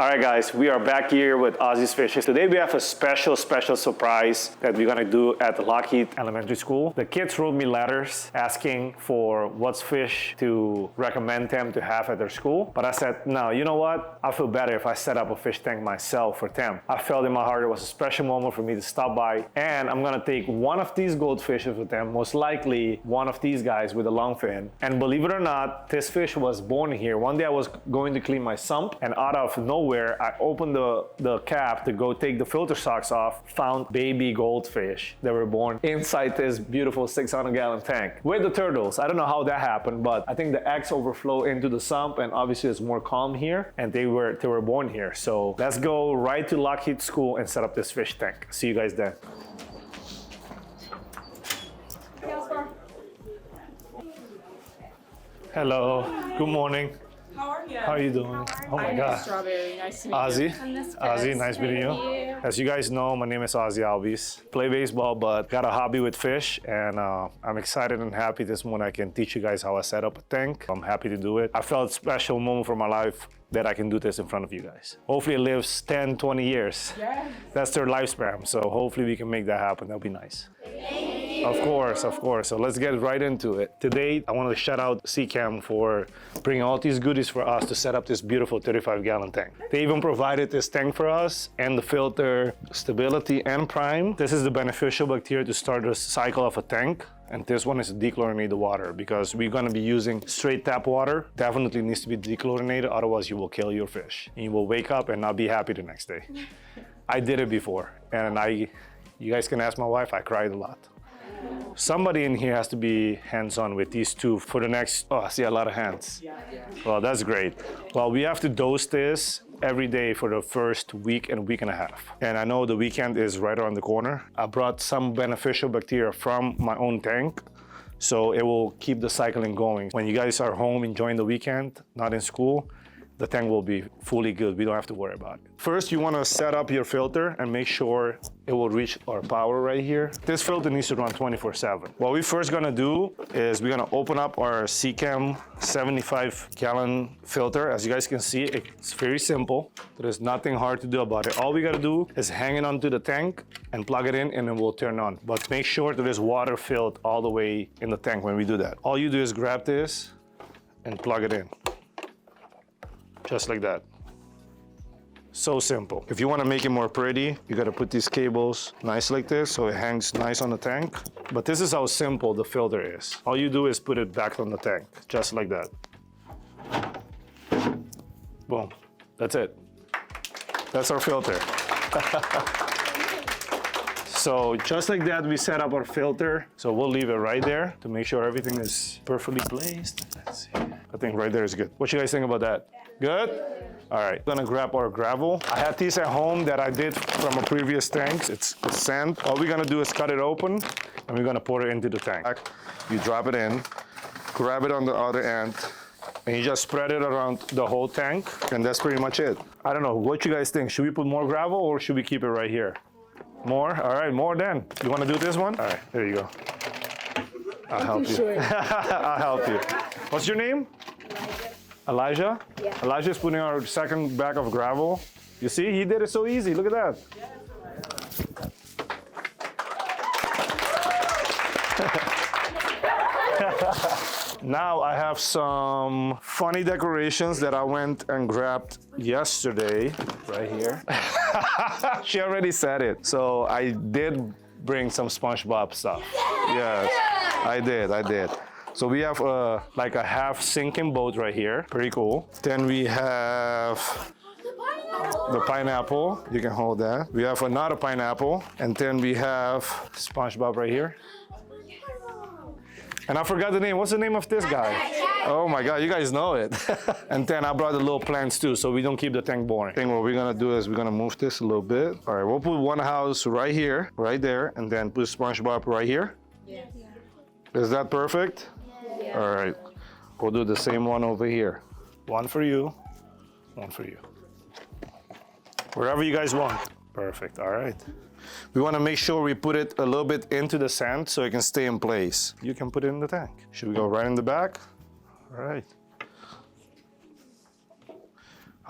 All right, guys, we are back here with Ozzie's Fishes. Today we have a special surprise that we're gonna do at the Lockheed Elementary School. The kids wrote me letters asking for what's fish to recommend them to have at their school. But I said, no, you know what? I feel better if I set up a fish tank myself for them. I felt in my heart it was a special moment for me to stop by, and I'm gonna take one of these goldfishes with them, most likely one of these guys with a long fin. And believe it or not, this fish was born here. One day I was going to clean my sump, and out of nowhere, I opened the cap to go take the filter socks off, found baby goldfish that were born inside this beautiful 600-gallon tank with the turtles. I don't know how that happened, but I think the eggs overflow into the sump, and obviously it's more calm here, and they were born here. So let's go right to Lockheed School and set up this fish tank. See you guys then. Hello, good morning. How are you? How are you doing? Oh my God. Strawberry, nice to meet Ozzie. you. Ozzie, nice meeting you. As you guys know, my name is Ozzie Albies. Play baseball, but got a hobby with fish, and I'm excited and happy this morning I can teach you guys how I set up a tank. I'm happy to do it. I felt a special moment for my life that I can do this in front of you guys. Hopefully it lives 10, 20 years. Yeah. That's their lifespan, so hopefully we can make that happen. That'll be nice. Of course. So let's get right into it. Today, I want to shout out Seachem for bringing all these goodies for us to set up this beautiful 35-gallon tank. They even provided this tank for us and the filter stability and prime. This is the beneficial bacteria to start the cycle of a tank. And this one is to dechlorinated the water, because we're gonna be using straight tap water. Definitely needs to be dechlorinated, otherwise you will kill your fish. And you will wake up and not be happy the next day. I did it before, and you guys can ask my wife, I cried a lot. Somebody in here has to be hands-on with these two for the next, oh, I see a lot of hands. Well, that's great. Well, we have to dose this every day for the first week and week and a half. And I know the weekend is right around the corner. I brought some beneficial bacteria from my own tank, so it will keep the cycling going. When you guys are home enjoying the weekend, not in school, the tank will be fully good. We don't have to worry about it. First, you want to set up your filter and make sure it will reach our power right here. This filter needs to run 24/7. What we're first gonna do is we're gonna open up our Seachem 75-gallon filter. As you guys can see, it's very simple. There's nothing hard to do about it. All we gotta do is hang it onto the tank and plug it in, and it will turn on. But make sure that there's water filled all the way in the tank when we do that. All you do is grab this and plug it in. Just like that. So simple. If you want to make it more pretty, you got to put these cables nice like this so it hangs nice on the tank. But this is how simple the filter is. All you do is put it back on the tank, just like that. Boom. That's it. That's our filter. So just like that, we set up our filter. So we'll leave it right there to make sure everything is perfectly placed. Let's see. I think right there is good. What you guys think about that? Good? All right, gonna grab our gravel. I had these at home that I did from a previous tank. It's sand. All we're gonna do is cut it open, and we're gonna pour it into the tank. You drop it in, grab it on the other end, and you just spread it around the whole tank, and that's pretty much it. I don't know, what you guys think? Should we put more gravel, or should we keep it right here? More? All right, more then. You wanna do this one? All right, there you go. I'll help you. I'll help you. What's your name? Elijah? Yeah. Elijah's putting our second bag of gravel. You see, he did it so easy. Look at that. Now I have some funny decorations that I went and grabbed yesterday. Right here. She already said it. So I did bring some SpongeBob stuff. Yes, I did. So we have like a half sinking boat right here. Pretty cool. Then we have the pineapple. You can hold that. We have another pineapple. And then we have SpongeBob right here. And I forgot the name. What's the name of this guy? Oh my God, you guys know it. And then I brought the little plants too, so we don't keep the tank boring. I think what we're gonna do is we're gonna move this a little bit. All right, we'll put one house right here, right there, and then put SpongeBob right here. Yeah. Is that perfect? Yeah. All right, we'll do the same one over here. One for you, one for you. Wherever you guys want. Perfect, all right. We want to make sure we put it a little bit into the sand so it can stay in place. You can put it in the tank. Should we go right in the back? All right.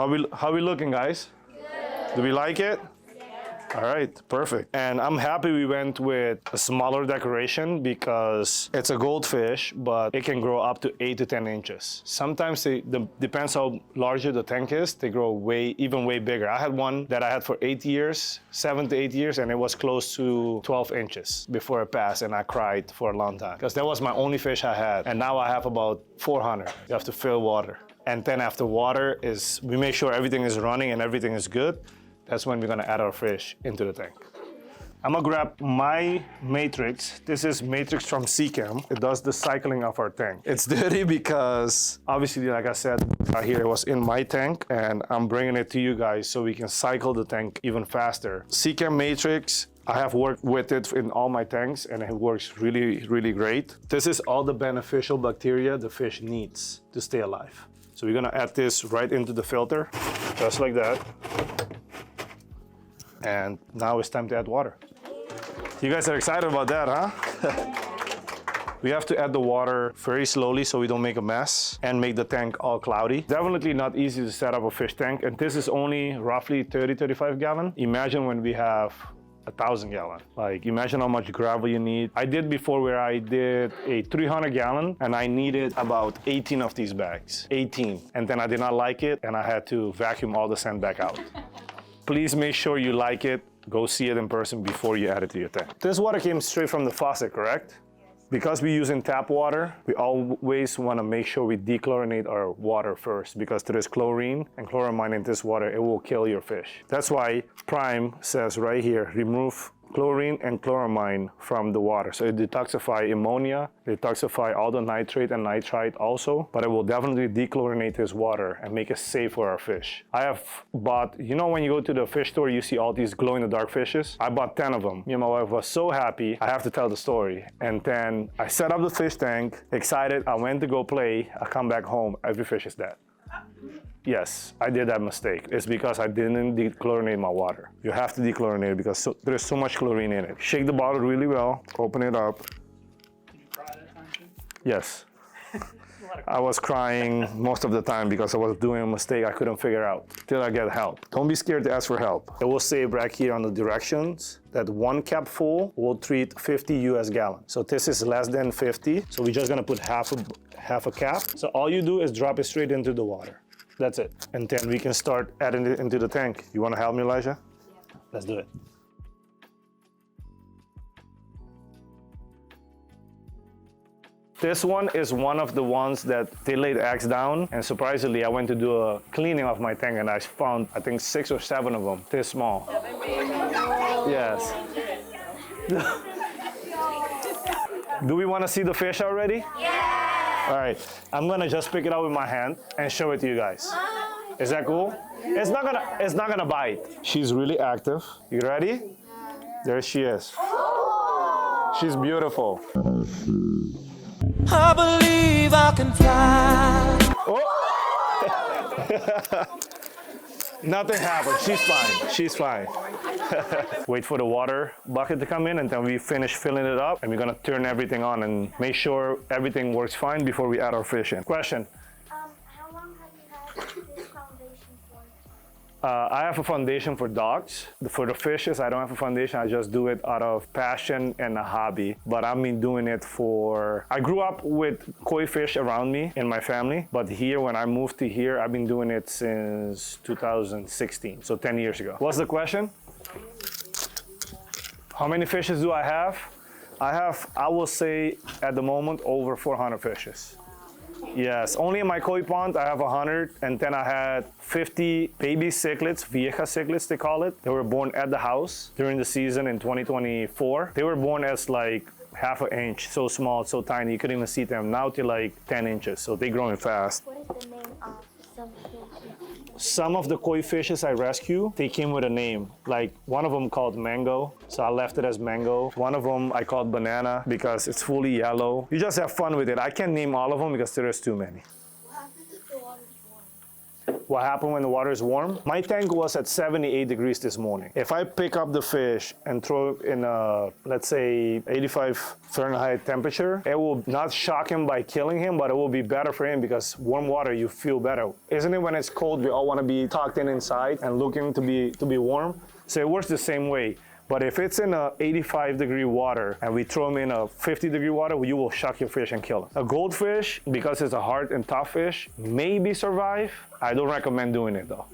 How we looking, guys? Good. Do we like it? All right, perfect. And I'm happy we went with a smaller decoration because it's a goldfish, but it can grow up to 8 to 10 inches. Sometimes depends how larger the tank is, they grow even way bigger. I had one that I had for 8 years, 7 to 8 years, and it was close to 12 inches before it passed, and I cried for a long time because that was my only fish I had. And now I have about 400. You have to fill water. And then after water we make sure everything is running and everything is good. That's when we're gonna add our fish into the tank. I'm gonna grab my matrix. This is matrix from Seachem. It does the cycling of our tank. It's dirty because obviously, like I said, here it was in my tank and I'm bringing it to you guys so we can cycle the tank even faster. Seachem matrix, I have worked with it in all my tanks and it works really, really great. This is all the beneficial bacteria the fish needs to stay alive. So we're gonna add this right into the filter, just like that. And now it's time to add water. You guys are excited about that, huh? We have to add the water very slowly so we don't make a mess and make the tank all cloudy. Definitely not easy to set up a fish tank, and this is only roughly 30-35 gallon. Imagine when we have 1,000 gallon. Like, imagine how much gravel you need. I did before where I did a 300 gallon and I needed about 18 of these bags, 18. And then I did not like it and I had to vacuum all the sand back out. Please make sure you like it. Go see it in person before you add it to your tank. This water came straight from the faucet, correct? Yes. Because we're using tap water, we always want to make sure we dechlorinate our water first because there is chlorine and chloramine in this water. It will kill your fish. That's why Prime says right here, remove chlorine and chloramine from the water. So it detoxifies ammonia, detoxify all the nitrate and nitrite also, but it will definitely dechlorinate this water and make it safe for our fish. I have bought, you know when you go to the fish store, you see all these glow-in-the-dark fishes? I bought 10 of them. Me and my wife was so happy, I have to tell the story. And then I set up the fish tank, excited, I went to go play, I come back home, every fish is dead. Yes, I did that mistake. It's because I didn't dechlorinate my water. You have to dechlorinate it because there's so much chlorine in it. Shake the bottle really well, open it up. Did you cry that time too? Yes. I was crying most of the time because I was doing a mistake I couldn't figure out till I get help. Don't be scared to ask for help. It will say back here on the directions that 1 cap full will treat 50 US gallons. So this is less than 50. So we're just gonna put half a cap. So all you do is drop it straight into the water. That's it. And then we can start adding it into the tank. You wanna help me, Elijah? Yeah. Let's do it. This one is one of the ones that they laid eggs down, and surprisingly I went to do a cleaning of my tank and I found I think 6 or 7 of them, this small. Yes. Do we want to see the fish already? Yeah! All right, I'm gonna just pick it up with my hand and show it to you guys. Is that cool? It's not gonna bite. She's really active. You ready? There she is. She's beautiful. I believe I can fly. Oh. Nothing happened. She's fine. She's fine. Wait for the water bucket to come in and then we finish filling it up and we're gonna turn everything on and make sure everything works fine before we add our fish in. Question? How long have you had this foundation for? I have a foundation for dogs. For the fishes, I don't have a foundation. I just do it out of passion and a hobby. But I've been doing it I grew up with koi fish around me in my family. But here, when I moved to here, I've been doing it since 2016, so 10 years ago. What's the question? How many fishes do I have? I will say, at the moment, over 400 fishes. Yes, only in my koi pond I have 100, and then I had 50 baby cichlids, vieja cichlids they call it. They were born at the house during the season in 2024. They were born as like half an inch, so small, so tiny, you couldn't even see them. Now they're like 10 inches, so they're growing fast. What is the name of some fish? Some of the koi fishes I rescue, they came with a name. Like one of them called Mango, so I left it as Mango. One of them I called Banana because it's fully yellow. You just have fun with it. I can't name all of them because there is too many. What happens if the water's warm? what happened when the water is warm. My tank was at 78 degrees this morning. If I pick up the fish and throw it in a, let's say, 85 Fahrenheit temperature, it will not shock him by killing him, but it will be better for him because warm water, you feel better. Isn't it when it's cold, we all want to be tucked in inside and looking to be warm? So it works the same way. But if it's in a 85 degree water and we throw them in a 50 degree water, you will shock your fish and kill them. A goldfish, because it's a hard and tough fish, maybe survive. I don't recommend doing it though.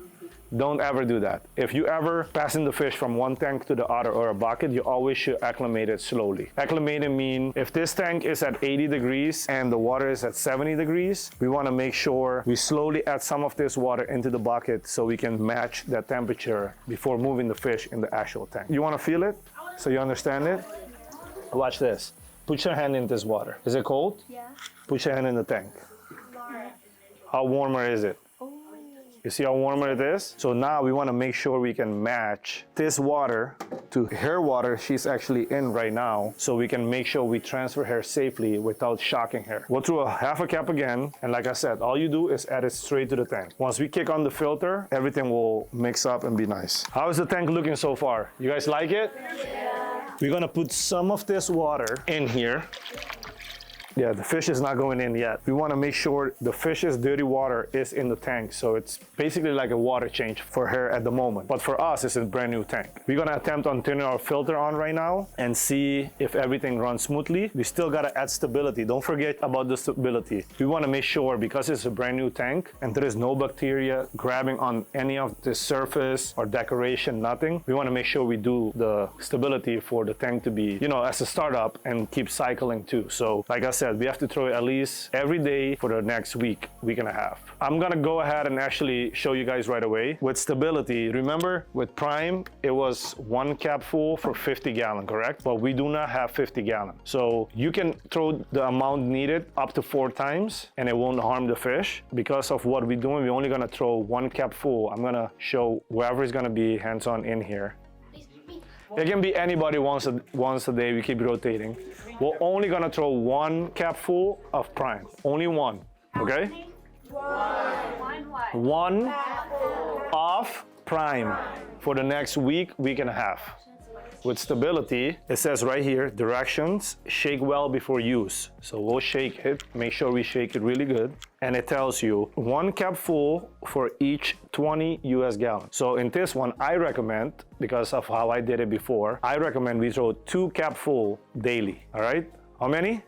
Don't ever do that. If you ever passing the fish from one tank to the other or a bucket, you always should acclimate it slowly. Acclimating means if this tank is at 80 degrees and the water is at 70 degrees, we want to make sure we slowly add some of this water into the bucket so we can match that temperature before moving the fish in the actual tank. You want to feel it so you understand it? Watch this. Put your hand in this water. Is it cold? Yeah. Put your hand in the tank. Laura. How warmer is it? You see how warmer it is? So now we want to make sure we can match this water to her water she's actually in right now, so we can make sure we transfer her safely without shocking her. We'll throw a half a cup again, and like I said, all you do is add it straight to the tank. Once we kick on the filter, everything will mix up and be nice. How is the tank looking so far? You guys like it? Yeah. We're gonna put some of this water in here. Yeah, the fish is not going in yet. We want to make sure the fish's dirty water is in the tank. So it's basically like a water change for her at the moment. But for us, it's a brand new tank. We're going to attempt on turning our filter on right now and see if everything runs smoothly. We still got to add stability. Don't forget about the stability. We want to make sure, because it's a brand new tank and there is no bacteria grabbing on any of the surface or decoration, nothing. We want to make sure we do the stability for the tank to be, you know, as a startup and keep cycling too. So like I said, we have to throw it at least every day for the next week and a half. I'm gonna go ahead and actually show you guys right away. With stability, remember with Prime, it was 1 cap full for 50 gallon, correct? But we do not have 50 gallon. So you can throw the amount needed up to 4 times and it won't harm the fish. Because of what we're doing, we're only gonna throw 1 cap full. I'm gonna show whoever is gonna be hands-on in here. It can be anybody once a day, we keep rotating. We're only gonna throw 1 cap full of Prime, only 1, okay? One of Prime for the next week and a half. With stability, it says right here, directions, shake well before use. So we'll shake it, make sure we shake it really good. And it tells you 1 cap full for each 20 US gallons. So in this one, I recommend, because of how I did it before, I recommend we throw 2 cap full daily, all right? How many?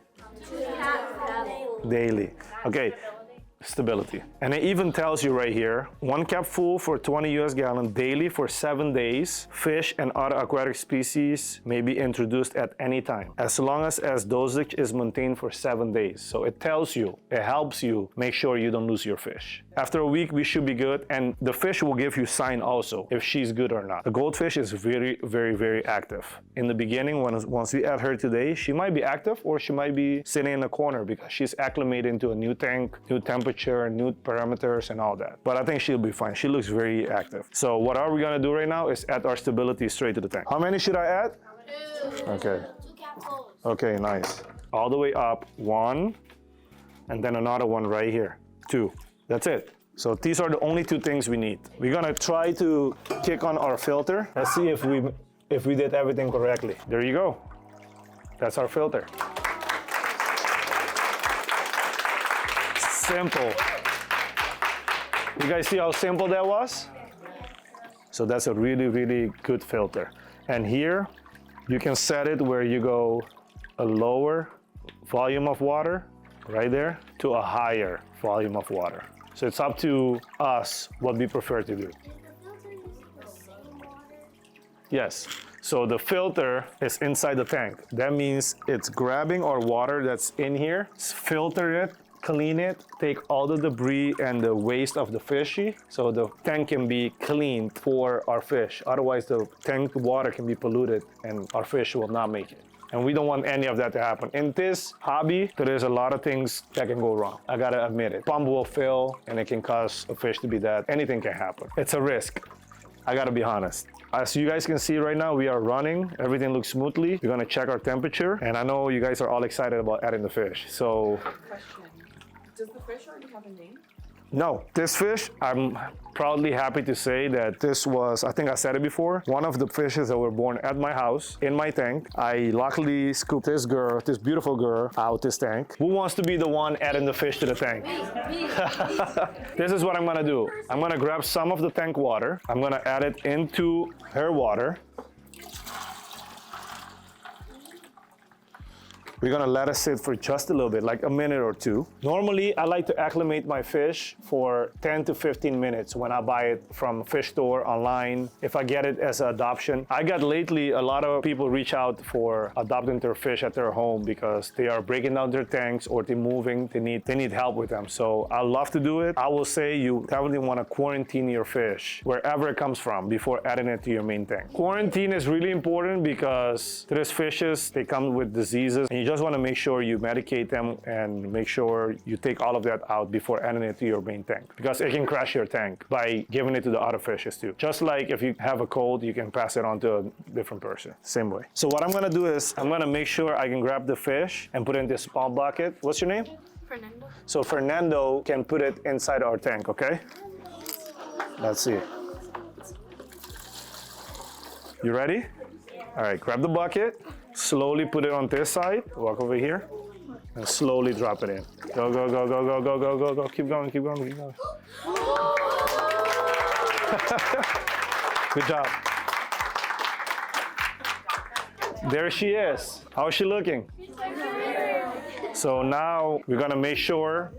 2 caps Daily, okay. Stability. And it even tells you right here, 1 cap full for 20 US gallon daily for 7 days. Fish and other aquatic species may be introduced at any time, as long as dosage is maintained for 7 days. So it tells you, it helps you make sure you don't lose your fish. After a week, we should be good, and the fish will give you sign also if she's good or not. The goldfish is very, very, very active. In the beginning, once we add her today, she might be active or she might be sitting in a corner because she's acclimated into a new tank, new temperature, new parameters and all that. But I think she'll be fine. She looks very active. So what are we gonna do right now is add our stability straight to the tank. How many should I add? 2. Okay. 2 capsules. Okay, nice. All the way up, 1, and then another one right here, 2. That's it. So these are the only 2 things we need. We're gonna try to kick on our filter. Let's see if we did everything correctly. There you go. That's our filter. Simple. You guys see how simple that was? So that's a really, really good filter. And here, you can set it where you go a lower volume of water, right there, to a higher volume of water. So it's up to us what we prefer to do. Did the filter use the same water? Yes. So the filter is inside the tank. That means it's grabbing our water that's in here, filter it, clean it, take all the debris and the waste of the fishy, so the tank can be cleaned for our fish. Otherwise, the tank water can be polluted and our fish will not make it. And we don't want any of that to happen. In this hobby, there is a lot of things that can go wrong. I gotta admit it. Pump will fail and it can cause a fish to be dead. Anything can happen. It's a risk. I gotta be honest. As you guys can see right now, we are running. Everything looks smoothly. We're gonna check our temperature. And I know you guys are all excited about adding the fish. So, Question. Does the fish already have a name? No, this fish, I'm proudly happy to say that this was, I think I said it before, one of the fishes that were born at my house, in my tank. I luckily scooped this girl, this beautiful girl, out this tank. Who wants to be the one adding the fish to the tank? This is what I'm gonna do. I'm gonna grab some of the tank water. I'm gonna add it into her water. We're gonna let it sit for just a little bit, like a minute or two. Normally, I like to acclimate my fish for 10 to 15 minutes when I buy it from a fish store online. If I get it as an adoption. I got lately a lot of people reach out for adopting their fish at their home because they are breaking down their tanks or they're moving, they need help with them. So I love to do it. I will say you definitely wanna quarantine your fish wherever it comes from before adding it to your main tank. Quarantine is really important because there's fishes, they come with diseases, and you just want to make sure you medicate them and make sure you take all of that out before adding it to your main tank, because it can crash your tank by giving it to the other fishes too. Just like if you have a cold, you can pass it on to a different person, same way. So what I'm going to do is I'm going to make sure I can grab the fish and put it in this small bucket. What's your name? Fernando. So Fernando can put it inside our tank, okay? Let's see. You ready? All right, grab the bucket. Slowly put it on this side, walk over here, and slowly drop it in. Go, go, go, go, go, go, go, go, go. Keep going, keep going, keep going. Good job. There she is. How is she looking? So now we're gonna make sure.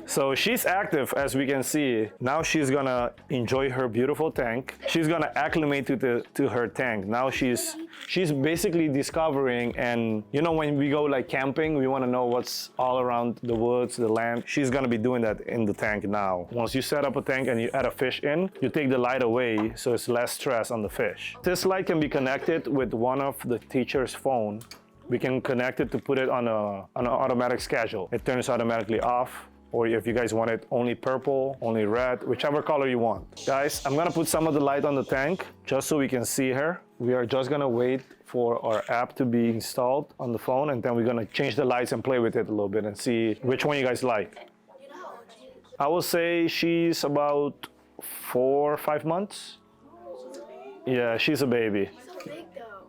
So she's active, as we can see. Now she's gonna enjoy her beautiful tank. She's gonna acclimate to her tank. Now she's basically discovering, and you know when we go like camping, we wanna know what's all around the woods, the land. She's gonna be doing that in the tank now. Once you set up a tank and you add a fish in, you take the light away so it's less stress on the fish. This light can be connected with one of the teacher's phone. We can connect it to put it on an automatic schedule. It turns automatically off. Or if you guys want it only purple, only red, whichever color you want. Guys, I'm gonna put some of the light on the tank just so we can see her. We are just gonna wait for our app to be installed on the phone, and then we're gonna change the lights and play with it a little bit and see which one you guys like. I will say she's about 4 or 5 months. Yeah, she's a baby.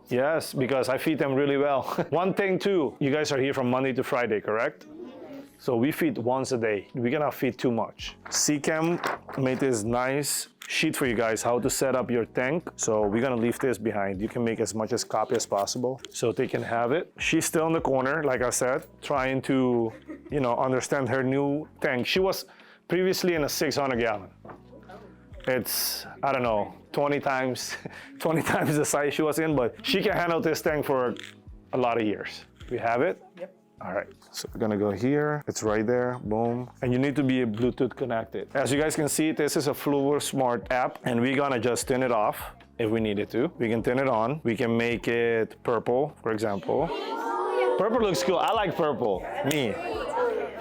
Yes, because I feed them really well. One thing too, you guys are here from Monday to Friday, correct? So we feed once a day. We cannot feed too much. Seachem made this nice sheet for you guys how to set up your tank. So we're gonna leave this behind. You can make as much as copy as possible so they can have it. She's still in the corner, like I said, trying to, you know, understand her new tank. She was previously in a 600 gallon. It's, I don't know, 20 times the size she was in, but she can handle this tank for a lot of years. We have it? Yep. All right, so we're gonna go here. It's right there, boom. And you need to be Bluetooth connected. As you guys can see, this is a Fluor Smart app, and we're gonna just turn it off if we needed to. We can turn it on. We can make it purple, for example. Purple looks cool. I like purple, me.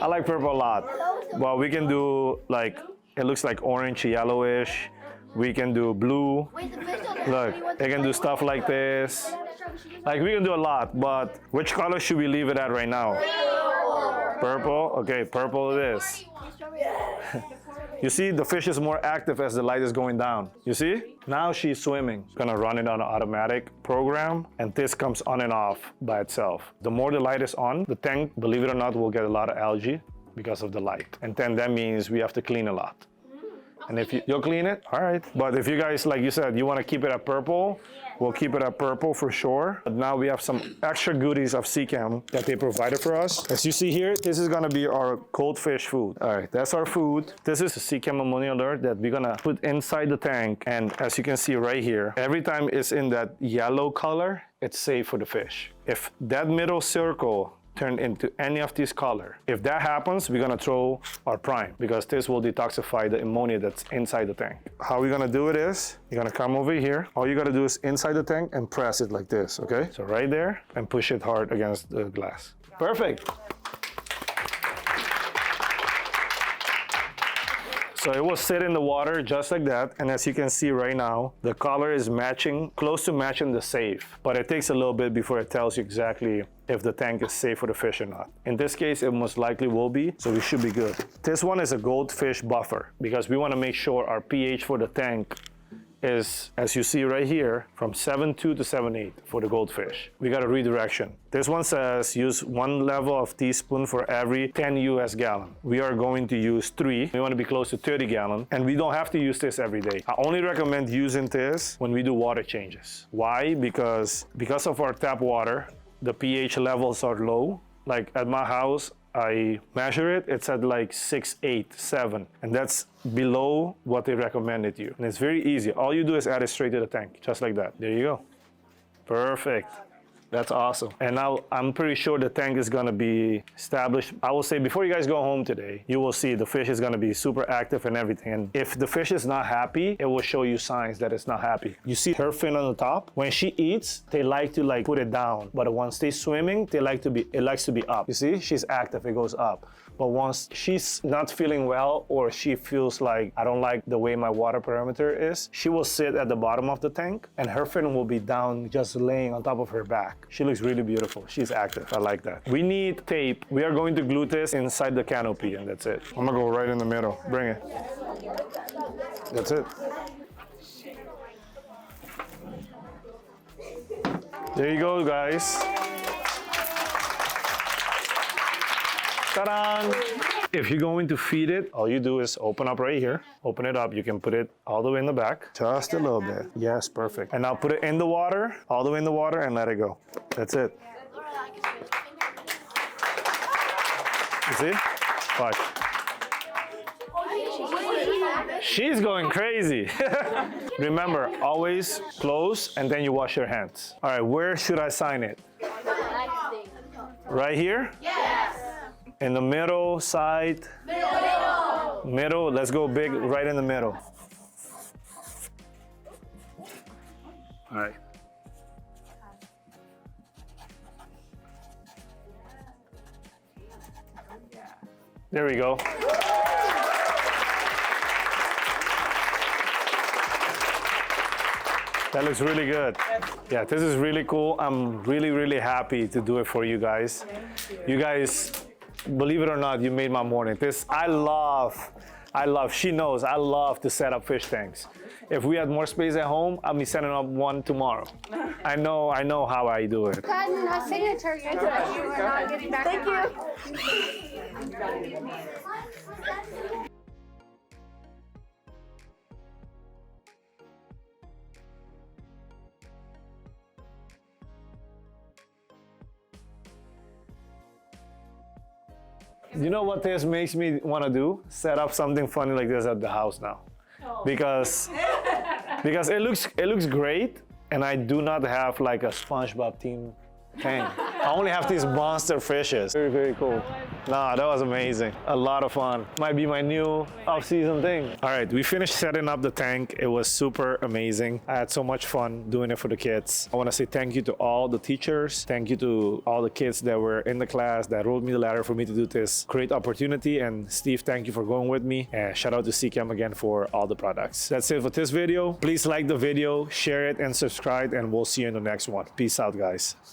I like purple a lot. Well, we can do like, it looks like orange, yellowish. We can do blue. Look, they can do stuff like this. Like we can do a lot, but which color should we leave it at right now? Purple? Okay, purple it is. You see, the fish is more active as the light is going down. You see? Now she's swimming. Gonna run it on an automatic program, and this comes on and off by itself. The more the light is on, the tank, believe it or not, will get a lot of algae because of the light. And then that means we have to clean a lot. And if you'll clean it, all right. But if you guys, like you said, you want to keep it at purple, we'll keep it at purple for sure. But now we have some extra goodies of Seachem that they provided for us. As you see here, this is gonna be our Goldfish food. All right, that's our food. This is a Seachem ammonia alert that we're gonna put inside the tank. And as you can see right here, every time it's in that yellow color, it's safe for the fish. If that middle circle turn into any of these color. If that happens, we're gonna throw our prime because this will detoxify the ammonia that's inside the tank. How we're gonna do it is, you're gonna come over here. All you gotta do is inside the tank and press it like this, okay? So right there, and push it hard against the glass. Perfect. So it will sit in the water just like that. And as you can see right now, the color is matching, close to matching the safe. But it takes a little bit before it tells you exactly if the tank is safe for the fish or not. In this case, it most likely will be, so we should be good. This one is a goldfish buffer because we want to make sure our pH for the tank is, as you see right here, from 7.2 to 7.8 for the goldfish. We got a redirection. This one says use 1 level of teaspoon for every 10 US gallon. We are going to use 3. We want to be close to 30 gallon, and we don't have to use this every day. I only recommend using this when we do water changes. Why? Because of our tap water, the pH levels are low. Like at my house, I measure it, it's at like 6, 8, 7, and that's below what they recommended you. And it's very easy. All you do is add it straight to the tank, just like that. There you go. Perfect. That's awesome. And now I'm pretty sure the tank is gonna be established. I will say before you guys go home today, you will see the fish is gonna be super active and everything. And if the fish is not happy, it will show you signs that it's not happy. You see her fin on the top? When she eats, they like to like put it down. But once they swimming, it likes to be up. You see, she's active, it goes up. But once she's not feeling well or she feels like I don't like the way my water parameter is, she will sit at the bottom of the tank and her fin will be down just laying on top of her back. She looks really beautiful. She's active. I like that. We need tape. We are going to glue this inside the canopy and that's it. I'm gonna go right in the middle. Bring it. That's it. There you go, guys. Ta-da! If you're going to feed it, all you do is open up right here. Open it up. You can put it all the way in the back. Just a little bit. Yes, perfect. And now put it in the water, all the way in the water, and let it go. That's it. You see? Watch. She's going crazy. Remember, always close and then you wash your hands. All right, where should I sign it? Right here? Yes. In the middle, side? Middle. Middle, let's go big right in the middle. All right. There we go. That looks really good. Yeah, this is really cool. I'm really, really happy to do it for you guys. You guys, believe it or not, you made my morning. I love, she knows, I love to set up fish tanks. If we had more space at home, I'll be setting up one tomorrow. I know how I do it. Gotten a signature. You are not getting back. Thank you. You know what this makes me want to do? Set up something funny like this at the house now. Because it looks great, and I do not have like a SpongeBob theme tank. I only have these monster fishes. Very, very cool. Nah, that was amazing. A lot of fun. Might be my new off-season thing. All right, we finished setting up the tank. It was super amazing. I had so much fun doing it for the kids. I want to say thank you to all the teachers. Thank you to all the kids that were in the class that rolled me the ladder for me to do this great opportunity. And Steve, thank you for going with me. And shout out to Seachem again for all the products. That's it for this video. Please like the video, share it, and subscribe, and we'll see you in the next one. Peace out, guys.